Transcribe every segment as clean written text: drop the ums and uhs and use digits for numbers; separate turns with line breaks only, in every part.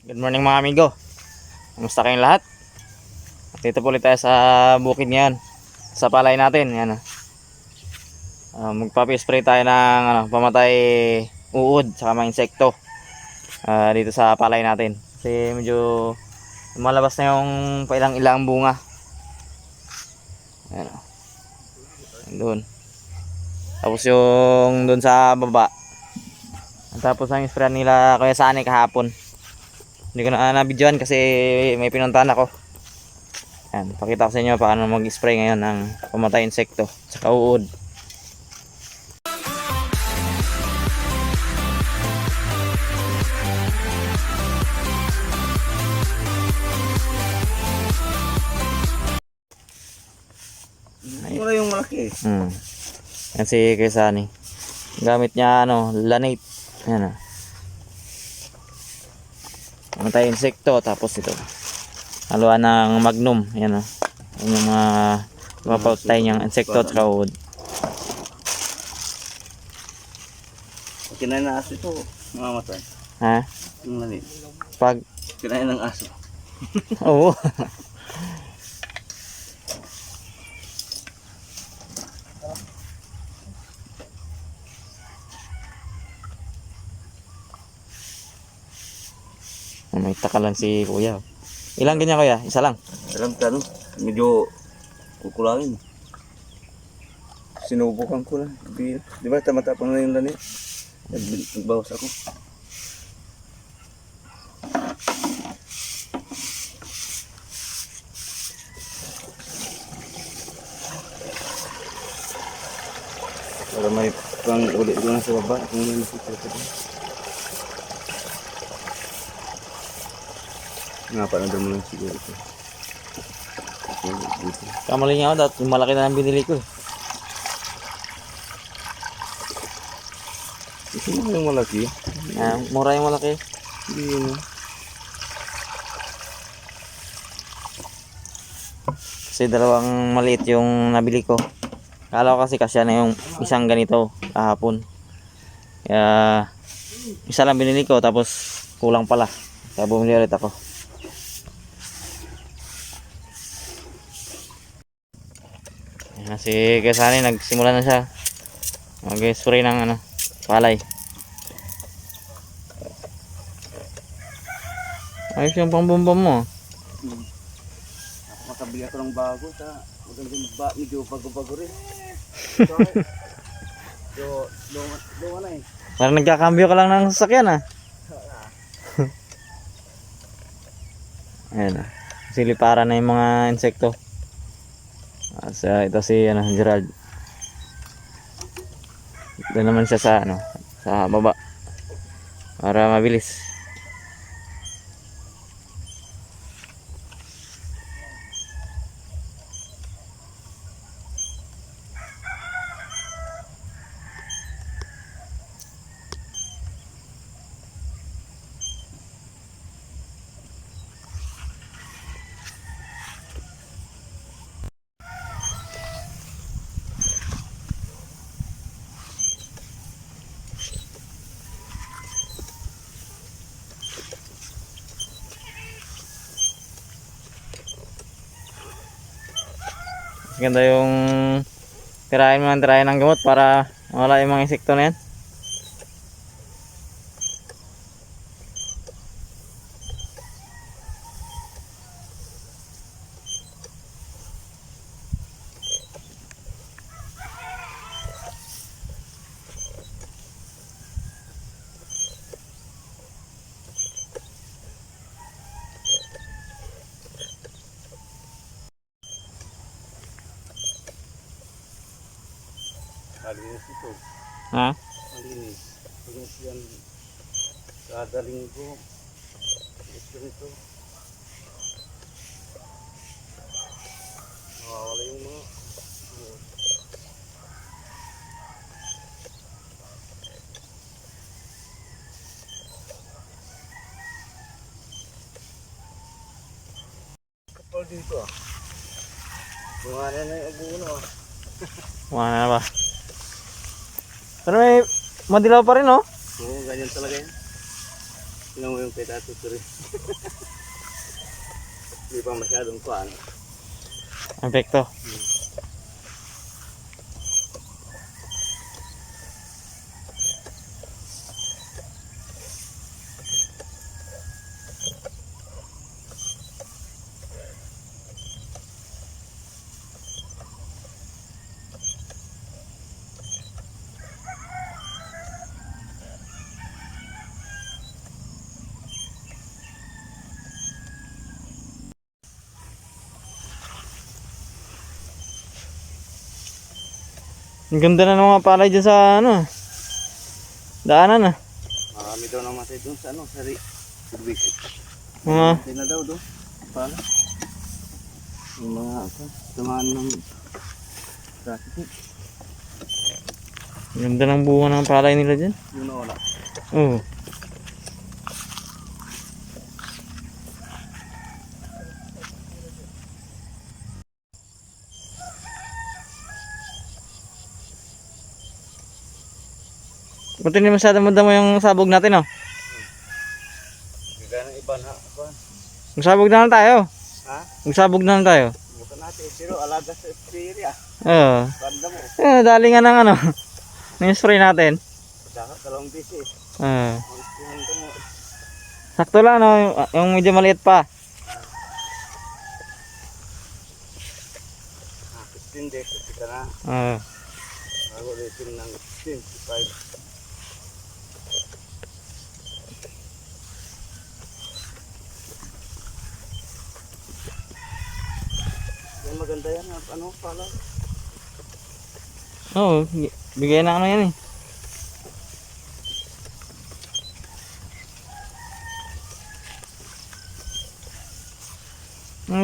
Good morning mga amigo. Kumusta kayong lahat? Dito po ulit tayo sa bukid ngayon. Sa palay natin. Yan, magpapi-spray tayo ng pamatay uod saka mga insekto dito sa palay natin. Kasi medyo lumalabas na yung pailang-ilang bunga. Yan, doon. Tapos yung doon sa baba. Tapos ang spray nila Kuya Sani kahapon. Hindi ko na na-videoan kasi may pinuntahan ako. Yan, pakita ko sa inyo paano mag-spray ngayon ng pamatay insekto sa uod.
Wala yung malaki.
Yan si Kuya Sani. Gamit niya lanate. Yan pamatay insekto, tapos ito haluan ng Magnum. Yan yan yung mga mapapatay niyang insekto at uod.
Kinain ng aso ito, mamamatay.
Ha?
Yung lalit.
Pag
Kinain ng aso.
oo. May takalan si Kuya. Ilang ganyan Kuya? Isa lang?
Alam ka no? Medyo kukulangin. Sinubukan ko lang. Di ba tamatapang na yung lalit? Nagbawas ako. Para may pang ulit doon sa baba. Kung may nakikita ko doon. Nga pa na doon mo lang siguro ito.
Kamali niya ako, dahil malaki na ang binili ko.
Ito mo yung malaki.
Mura yung malaki.
Hindi yun.
Kasi dalawang maliit yung nabili ko. Kala ko kasi kasya na yung isang ganito kahapon. Kaya isa lang binili ko, tapos kulang pala. Kaya bumili ulit ako. Si Kuya Sani nagsimula na siya mag-spray ng palay. Ayos yung pambumbam mo.
Makabili ako ng bago sa magandang medyo bago-bago rin. So, luma na eh.
Parang nagkakambyo ka lang ng sasakyan Ayan siliparan na yung mga insekto. Ito si Gerald. Doon naman siya sa baba para mabilis. Ganda yung tirahin ng gamot para mawala yung mga insekto na yan.
Malinis ito.
Ha?
Malinis. Malinis yan. Kada linggo. Gusto nito. Mawawala yung mga kapal dito Bunga na yung abuno
Wala na ba? Pero may madilaw pa rin
Oo, ganyan talaga yan. Tingnan mo yung kay Tato Turi. Hindi pa masyadong kuhaan.
Epekto. Ang ganda na ng mga palay dyan sa ano, daanan ah.
Marami daw namatay doon sa ano, sa Rubik.
Mga,
Hindi na daw doon. Paano? Yung mga tamaan ng traffic.
ang ganda ng bunga ng palay nila dyan.
Yung nawala.
Oo. Buti hindi masyadong madamo yung sabog natin oh.
Gagana ng iba na.
Magsabog na lang tayo.
Ha?
Magsabog na lang tayo.
Bukan natin. Pero alaga sa area.
Oo.
Banda mo.
Dali nga ng ano, ng spray natin.
Dapat dalawang beses.
Oo.
Ang mo.
Sakto lang no, yung medyo maliit pa.
15 days. Kita na.
Oo.
Bago ulitin ng 25. Yan maganda yan. Ano pala?
Oo, bigay na ano yan eh.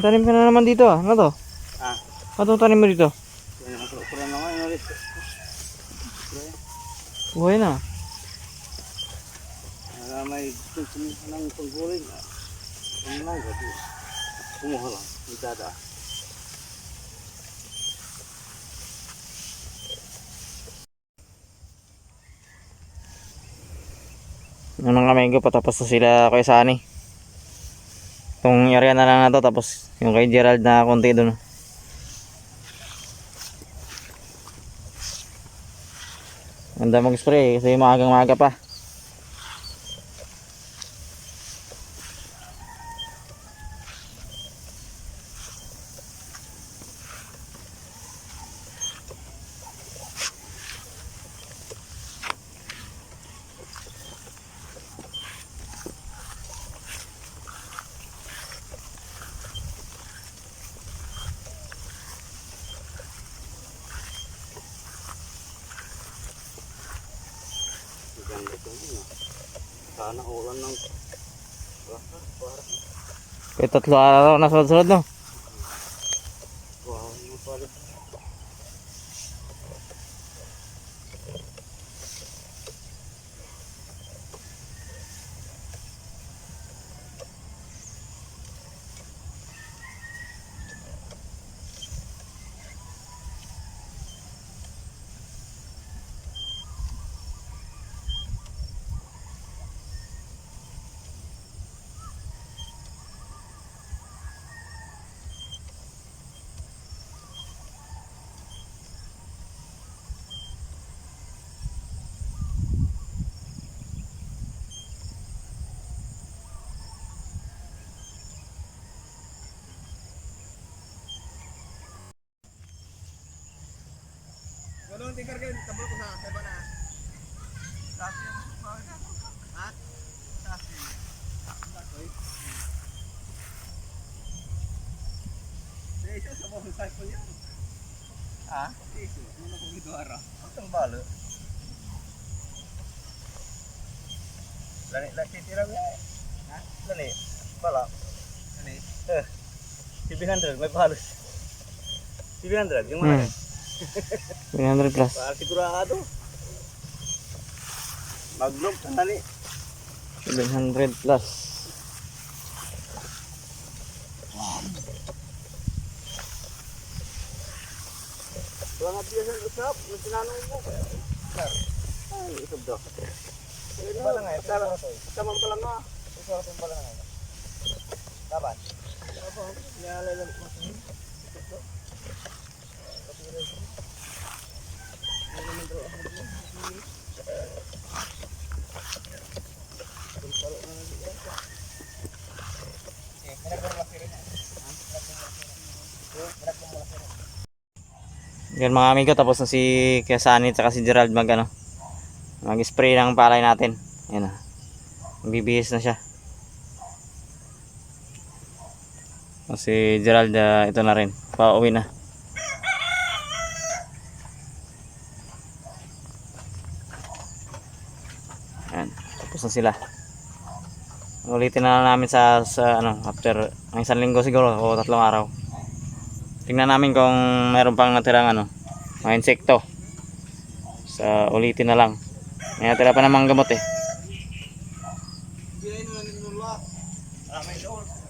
Tanim ka na naman dito ah. Ano to?
Ah.
Ano tanim mo dito?
Yan ang kura naman. Yung ulit.
Buhay na.
May kumuha ng pangguling. Ano lang. Kumuha lang. May dada.
Anong kamay ko patapos na sila kay Sunny. Itong area na lang na to, tapos yung kay Gerald na konti doon. Ganda mag-spray kasi maagang-maaga pa.
Ganda ito mo. Sana ulan ng baka.
Kaya 3 araw na sunod-sunod no.
Wow, yung pala. Walang tingkar kayo, tabal ko sa kaya na. Kasi ha? Kasi. Isa sa mga cycle yan. Ha? Isa, ano kong gidwara? Ang balo. Lani tira mo. Ha? Lani. Bala. Lani. 700 may balos. 700 yung mana?
300 plus.
Para sigurado. Maglog ka na ni.
700 plus.
Wala nga biya sa usap. Nung tinanong mo. Ay, usap daw. Ano lang nga. Tamang pala nga. Suara tembalan na nga. Kapan? Nyalay lang ko.
Yan mga amigo, tapos na si Kuya Sunny at si Gerald mag-spray ng palay natin. Yan na. Bibihis na siya. Si Gerald ito na rin. Pauwi na. Yan. Tapos na sila. Ulitin na lang namin sa after ang 1 linggo siguro o 3 araw. Tingnan namin kung mayroon pang natirang mga insekto. Ulitin na lang. May natira pa namang gamot eh.
Ramay doon.